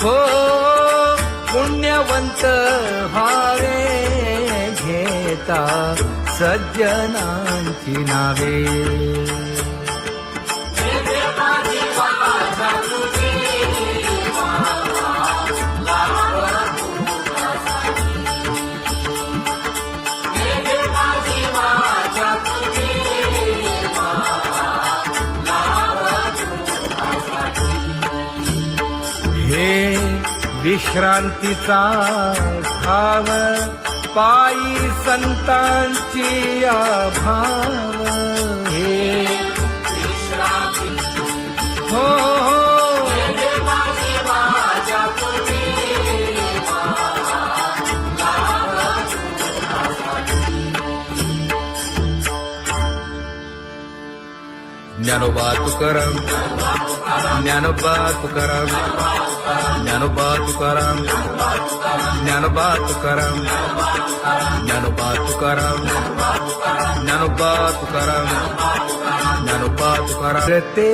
हो पुण्यवंत व्हावे घेता सज्जनांची नावे. हे विश्रांतीचा भाव पायी संतांची आभाव. हे हो ज्ञानोबा तुकाराम ज्ञानोबा तुकाराम ज्ञानोबा तुकाराम ज्ञानोबा तुकाराम ज्ञानोबा तुकाराम ज्ञानोबा तुकाराम ज्ञानोबा तुकाराम. ते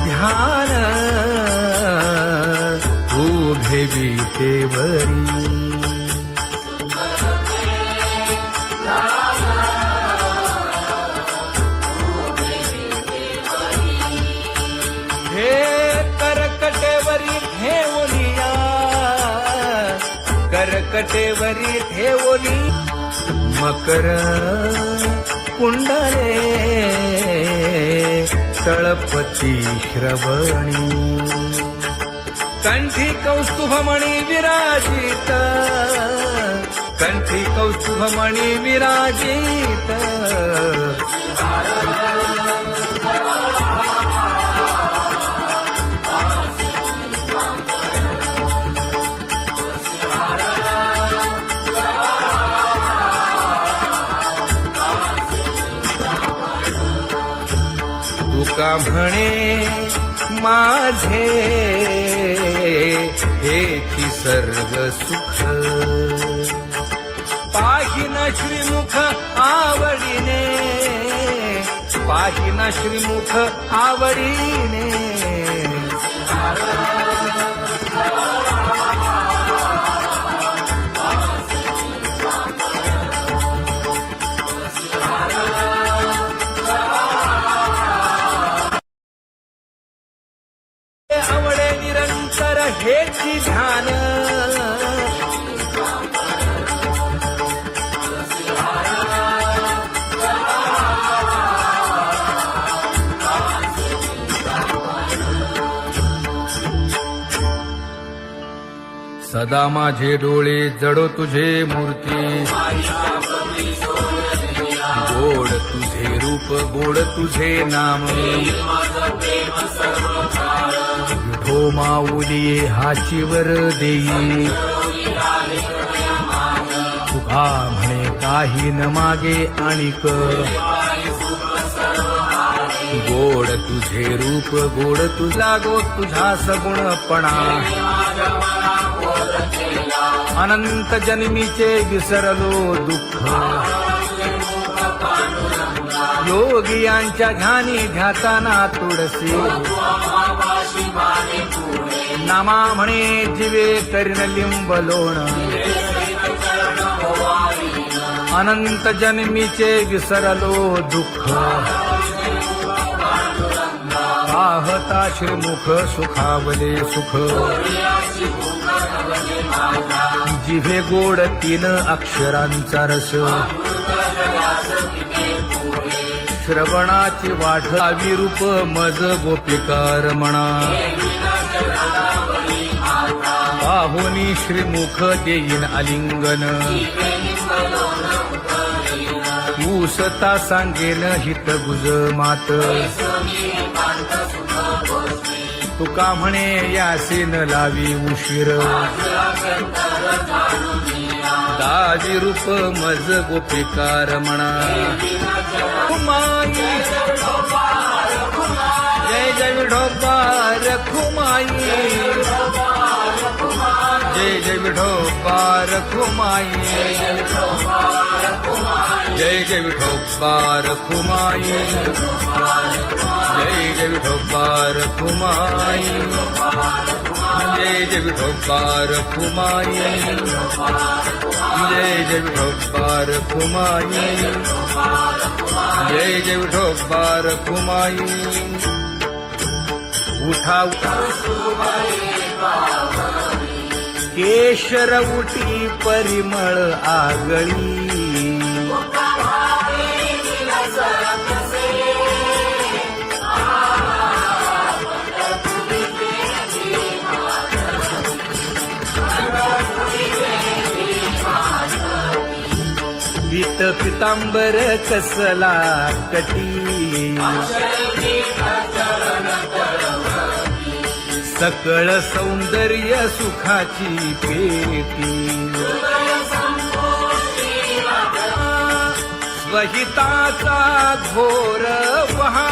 ध्यान उभे विटेवरी करकटेवरी ठेवली मकर कुंडले तळपती श्रवणी. कंठी कौस्तुभमणी विराजित कंठी कौस्तुभमणी विराजित. तुका म्हणे माझे हेची सर्व सुख पाहिन श्रीमुख आवडीने पाहिन श्रीमुख आवडीने. आवडे निरंतर हेची ध्यान सदा माझे डोळे जडो तुझे मूर्ती. गोड तुझे रूप गोड तुझे नाम. विठो माऊली हाचीवर देई तुका म्हणे काही न मागे आणिक. गोड तुझे रूप गोड तुझा गो तुझा सगुणपणा. अनंत जन्मीचे विसरलो दुःख योगियांच्या ध्यानी ध्याताना तुळसी. नामा म्हणे जीवे करीन लिंब लोण. अनंत जन्मीचे विसरलो दुःख पाहता श्रीमुख सुखावले सुख. जिभे गोड 3 अक्षरांचा रस. श्रवणाची वाढावी रूप मज गोपिकार म्हणा. पाहुनी श्रीमुख देईन आलिंगन. ऊसता सांगेन हित गुज मात. तुका म्हणे यासीन लावी उशीर. दावी रूप मज गोपिकार म्हणा. जय जय विठोबा रखुमाई. जय जय विठोबा रखुमाई जय जय विठोबा रखुमाई जय जय विठोबा रखुमाई जय जय विठोबा रखुमाई जय जय विठोबा रखुमाई जय जय विठोबा रखुमाई उठा केशर उठी परिमळ आगळी पीत पितांबर कसला कटी सकळ सौंदर्य सुखाची पेटी स्वहिताचा घोर वहा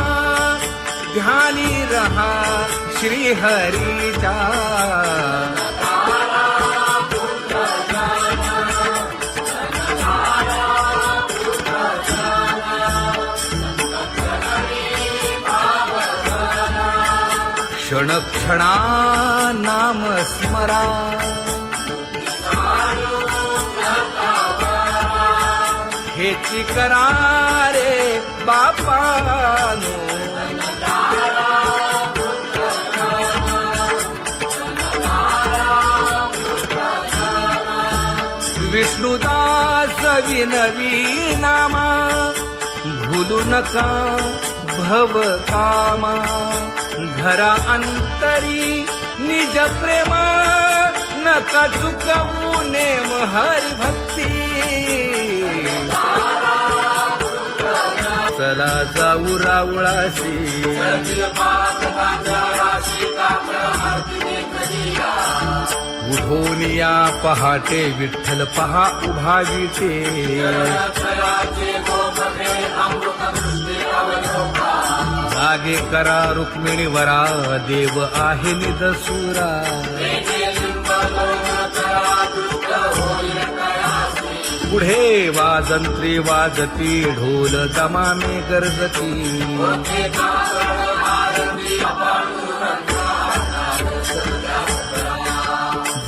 ध्यानी रहा श्रीहरीचा क्षण क्षणा नाम स्मरा हेची करा रे बापानो विष्णुदास विनवी नामा भूलू नका भव कामा घरा अंतरी निज प्रेमा नका चुकवू नेम हरी भक्ती चला जाऊ रावळाशी उठून या पहाटे विठ्ठल पहा उभा विटे जागे करा रुक्मिणी वरा देव आहे निदसुरा पुढे वाजंत्री वाजती ढोल दमामे गरजती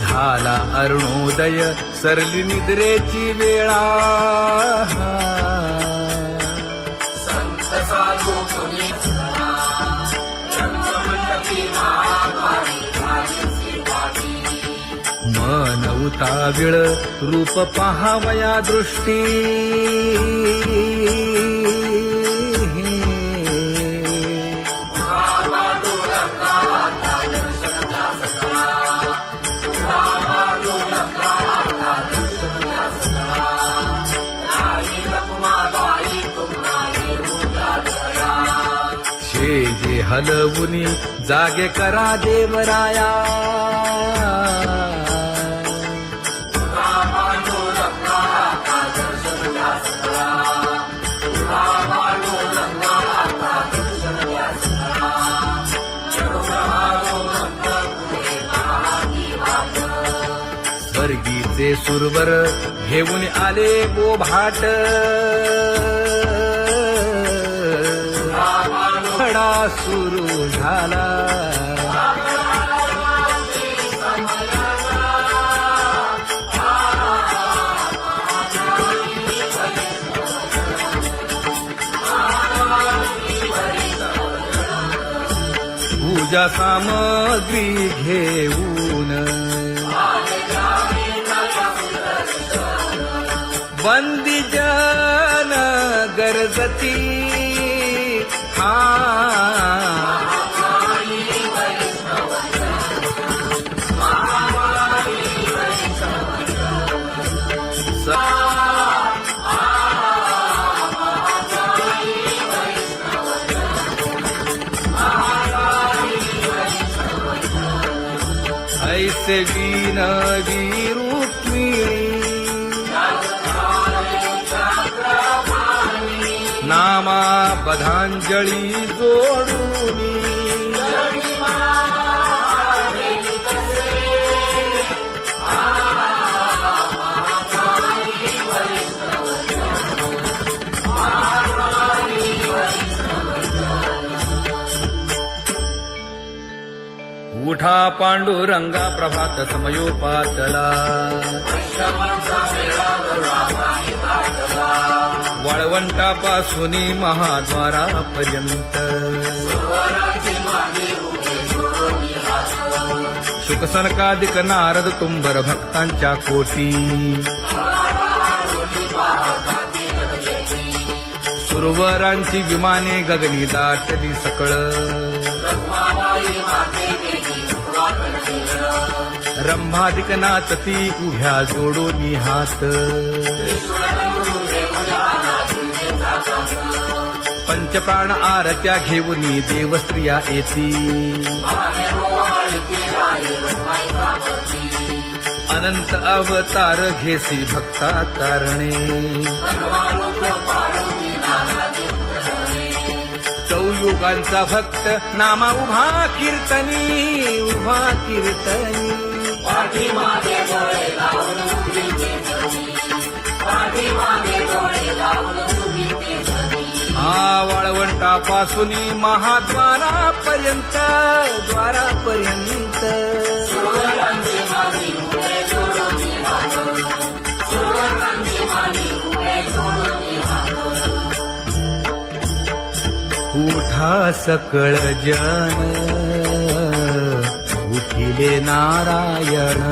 झाला अरुणोदय सरली निद्रेची वेळा मन उताविळ रूप पहावया दृष्टी जे हलवुनी जागे करा देवराया स्वर्गीचे सुरवर घेऊन आले बोभाट खडा सुरू झाला पूजा सामग्री घेऊन वंदी जन गरजती ऐसे विनवी रुक्मिणी नामा पदांजली जोडूनी मोठा पांडुरंगा प्रभात समयोपातला वाळवंटापासून महाद्वारापर्यंत शुकसनकादिक नारद तुंबर भक्तांच्या कोटी सुरवरांची विमाने गगनी दाटली सकळ रंभादिक नाचती उभ्या जोडोनी हात पंचप्राण आरत्या घेऊनी देवस्त्रिया येती अनंत अवतार घेसी भक्ता तारणे चौयुगांचा भक्त नामा उभा कीर्तनी वाळवंटापासून महाद्वारापर्यंत उठा सकळ जन उठिले नारायण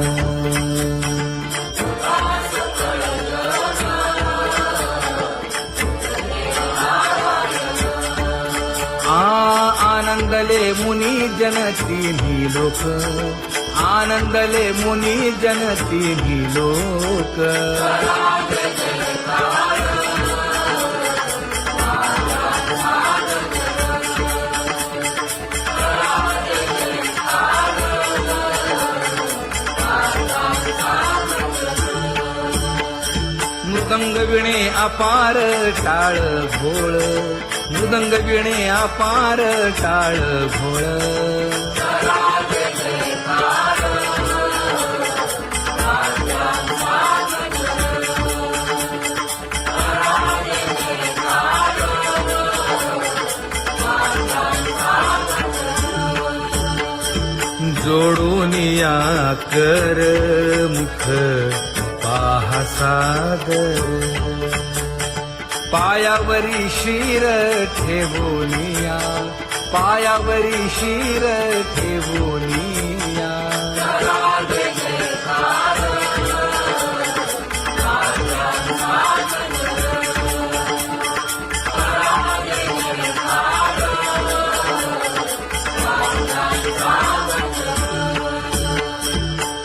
आनंदले मुनी जन तिन्ही लोक आनंदले मुनी जन तिन्ही लोक मृदंग विणे अपार टाळ भोळ मृदंग विणे अपार टाळ भोळ जोडून या कर मुख पाहा सादर पायावरी शिर ठेवोनिया पायावरी शिर ठेवोनिया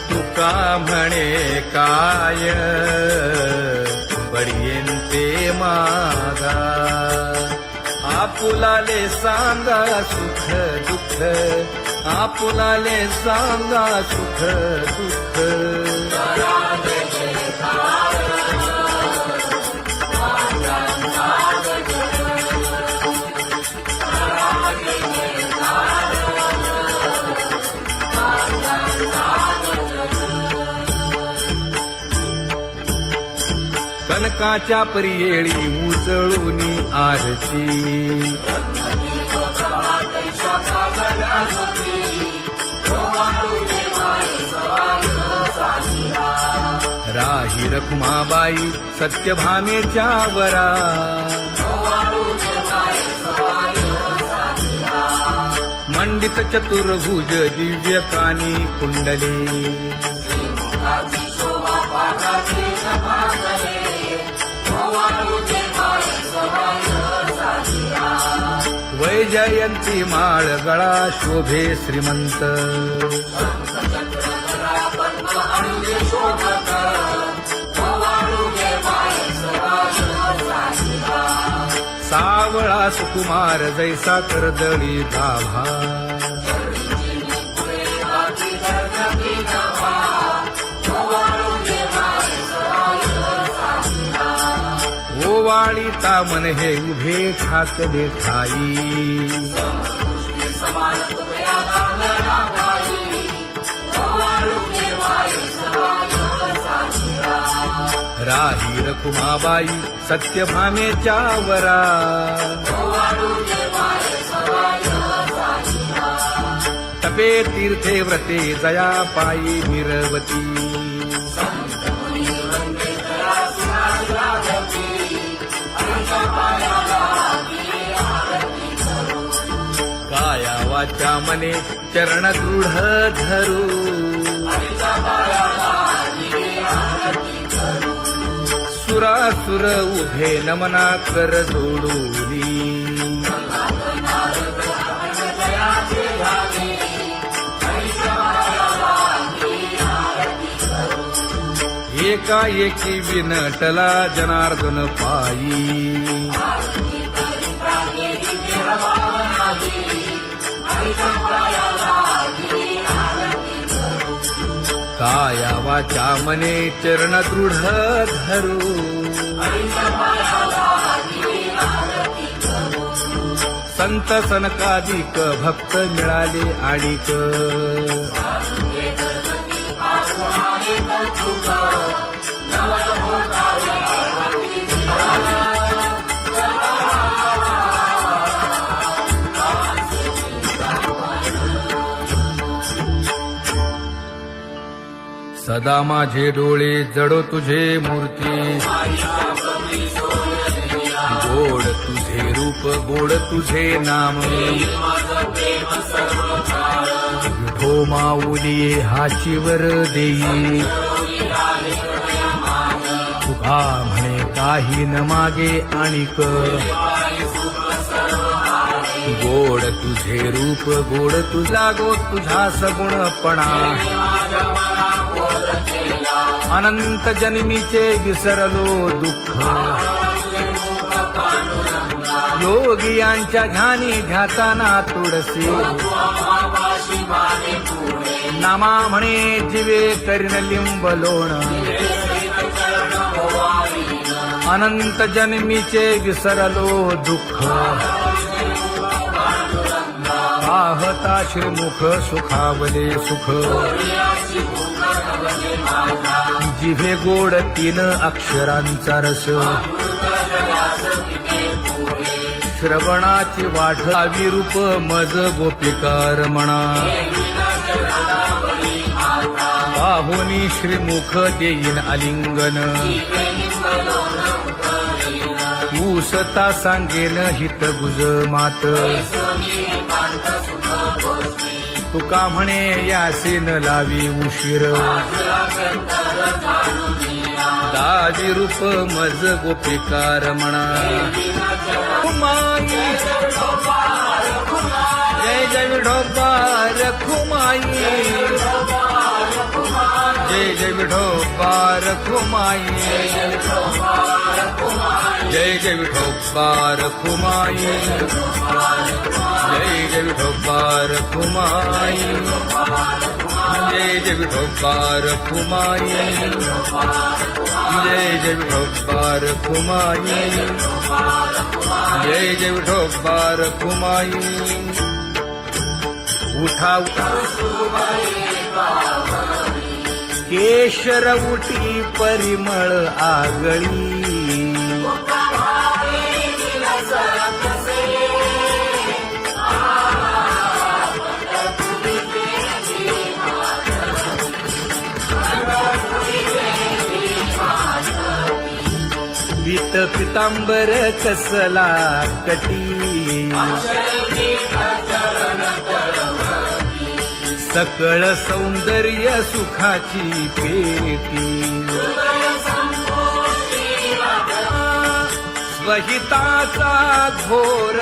तुका म्हणे काय बडियेंते मागा आपुलाले सांगा सुख दुःख आपुलाले सांगा सुख दुःख कनकाच्या परियेळी उजळूनी आरती राही रखुमाबाई सत्यभामेच्या वरा मंडित चतुर्भुज दिव्य कानी कुंडले वैजयंती माळ गळा शोभे श्रीमंत सावळा सुकुमार जैसा कर्दळी गाभा ओवाळी तामन हे उभे ठाकले ठाई राही रखुमाबाई सत्यभामेच्या वरा तपे तीर्थे व्रते जया पायी मिरवती काया वाचा मने चरण दृढ धरू सुरासुर उभे नमना कर जोडूनी एकाएकी विनटला जनार्दन पायी काया वाचा मने चरण दृढ धरू संत सनकादिक भक्त मिळाले आणिक सदा माझे डोळे जडो तुझे मूर्ती गोड तुझे रूप गोड तुझे नाम विठो माऊली हाचीवर देई तुका म्हणे काही न मागे आणिक गोड तुझे रूप गोड तुझा गो तुझा सगुणपणा अनंत जन्मीचे विसरलो दुःख योगियांच्या ध्यानी ध्याताना तुळसी नामा म्हणे जीवे करीन लिंबलोण अनंत जन्मीचे विसरलो दुःख पाहता श्रीमुख सुखावले सुख जिभे गोड 3 अक्षरांचा रस श्रवणाची वाढ विरूप मज गोपिकार म्हणा पाहुनी श्रीमुख देईन आलिंगन ऊसता सांगेन हित गुज मात तुका म्हणे यासीन लावी उशीर दावी रूप मज गोपिकार म्हणा खुमाई जय जय विठोबार खुमाई जय जय विठोबार खुमाई जय जय विठोबार खुमाई जय जय विठोबार खुमाई जय जय विठोबार खुमाई जय जय विठोबार खुमाई जय जय विठोबार खुमाई उठा केशर उठी परिमळ आगळी पीत पितांबर कसला कटी सकळ सौंदर्य सुखाची पेटी स्वहिताचा घोर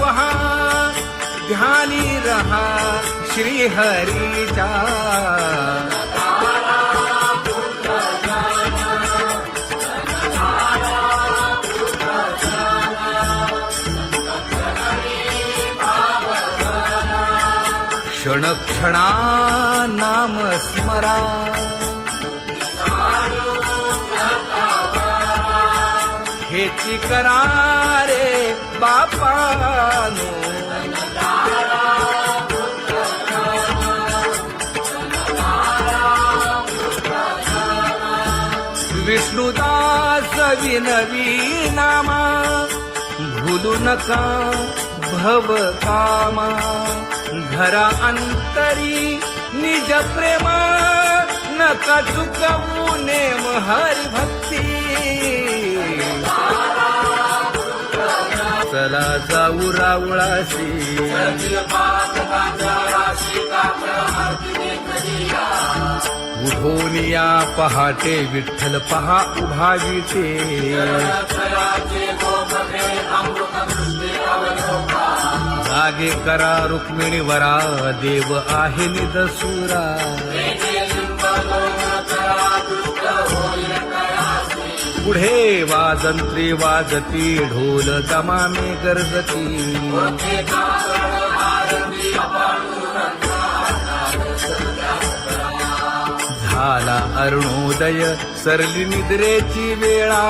वहा ध्यानी रहा श्रीहरीचा क्षण क्षणा नाम स्मरा हेची करा रे बापानो विष्णुदास विनवी नामा भूलू नका भव कामा घरा अंतरी निज प्रेमा नका चुकवू नेम हरी भक्ती चला जाऊ रावळाशी उठून या पहाटे विठ्ठल पहा उभा विटे जागे करा रुक्मिणीवरा देव आहे निदसुरा पुढे वाजंत्री वाजती ढोल दमामे गरजती झाला अरुणोदय सरली निद्रेची वेळा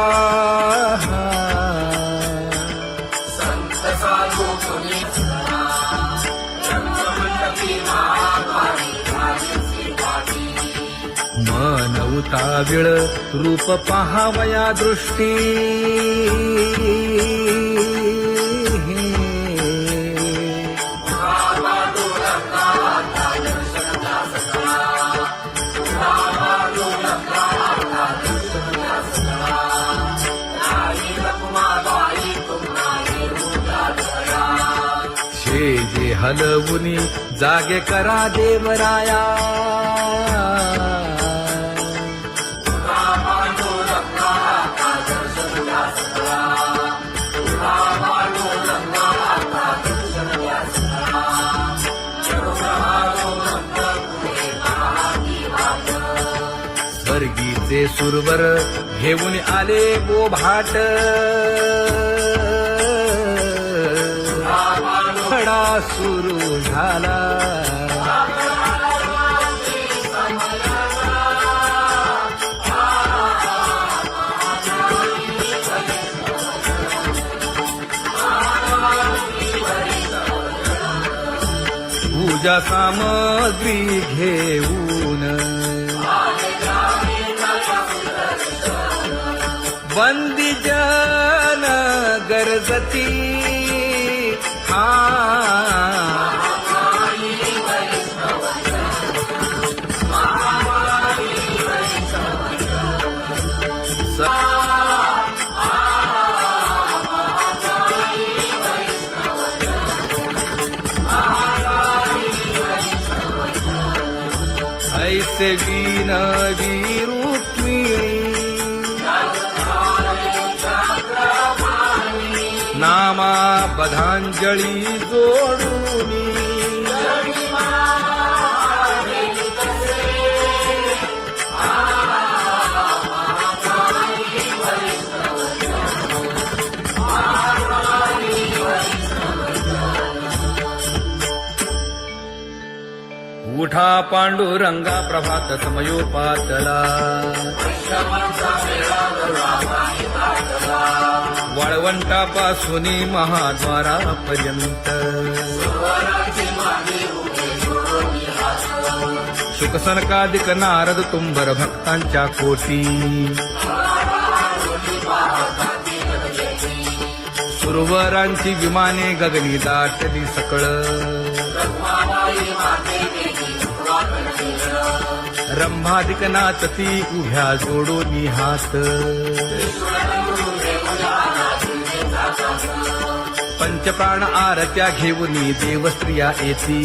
मन उताविळ रूप पहावया दृष्टी जे हलवुनी जागे करा देवराया स्वर्गीचे सुरवर घेऊन आले गोभाट खडा सुरू झाला पूजा सामग्री घेऊन बंदी जन गरजती ऐसे विनवी रुक्मिणी नामा बधांजळी जोडूनी उठा पांडुरंगा प्रभात समयोपातला वाळवंटापासून महाद्वारापर्यंत शुकसनकादिक नारद तुंबर भक्तांच्या कोटी सुरवरांची विमाने गगनी दाटली सकळ रंभादिक नाचती उभ्या जोडोनी हात पंचप्राण आरत्या घेऊनी देवस्त्रिया येती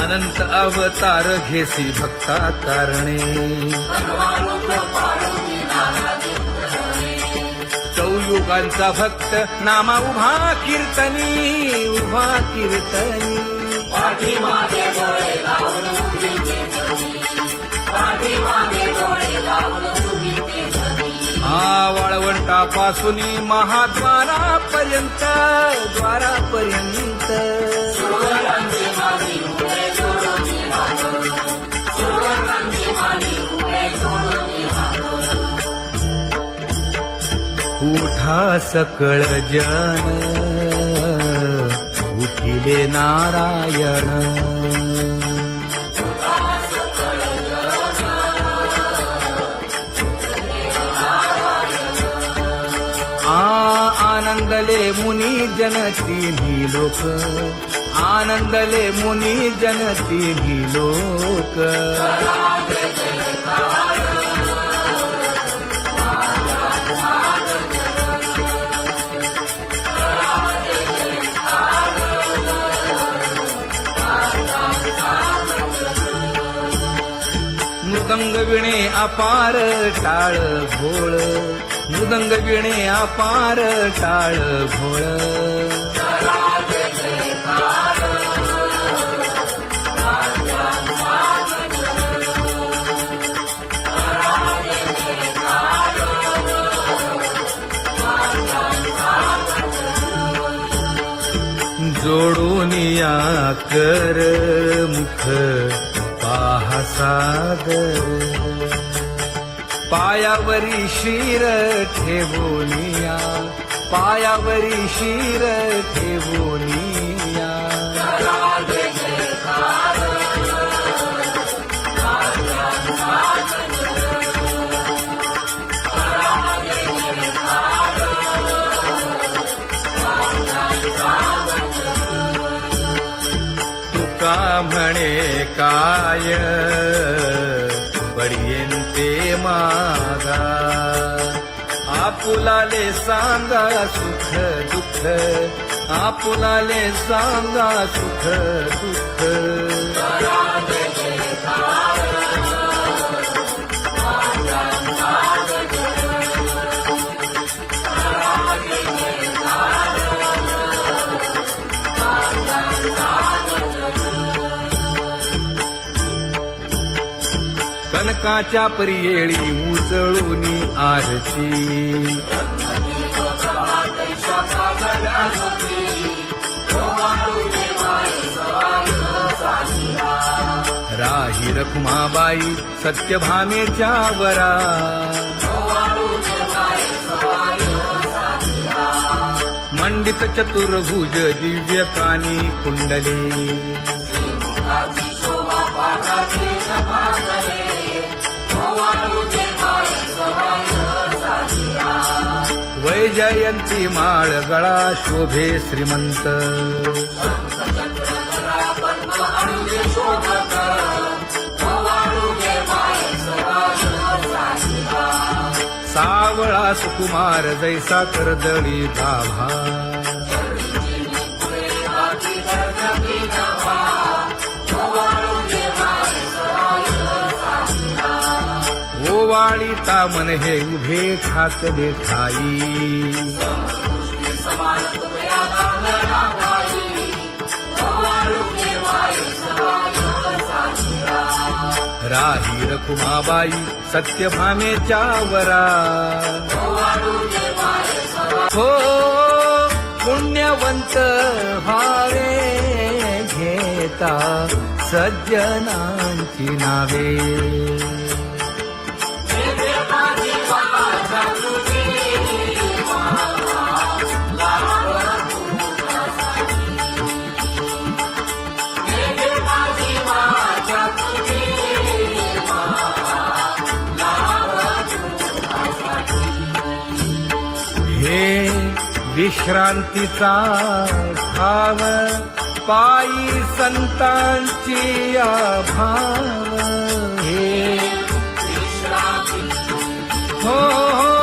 अनंत अवतार घेसी भक्ता तारणे चौयुगांचा भक्त नामा उभा कीर्तनी उभा कीर्तनी वाळवंटापासून महाद्वारापर्यंत द्वारापर्यंत उठा सकळ जन उठिले नारायण आनंद आनंदले मुनी जन तिन्ही लोक, आनंदले मुनी जन तिन्ही लोक. मृदंग विणे अपार टाळ भोळ, मृदंग विणे अपार टाळ भोळ. जोडून या कर मुख पाहा सादर, पायावरी शिर ठेवोनिया, पायावरी शिर ठेवोनिया. तुका म्हणे काय बडियेंते मागा, आपुलाले सांगा सुख दुःख, आपुलाले सांगा सुख दुःख. कनकाच्या परियेळी उजळूनी आरती, राही रखुमाबाई सत्यभामेच्या वरा, मंडित चतुर्भुज दिव्य कानी कुंडले, वैजयंती माळ गळा शोभे श्रीमंत, सावळा सुकुमार जैसा कर्दळी गाभा, ओवाळीता मन हे उभे ठाकले ठाई, राही रखुमाबाई सत्यभामेच्या वरा. हो पुण्यवंत व्हावे घेता सज्जनांची नावे, हे विश्रांतीचा भाव पायी संतांची भाव, हे हो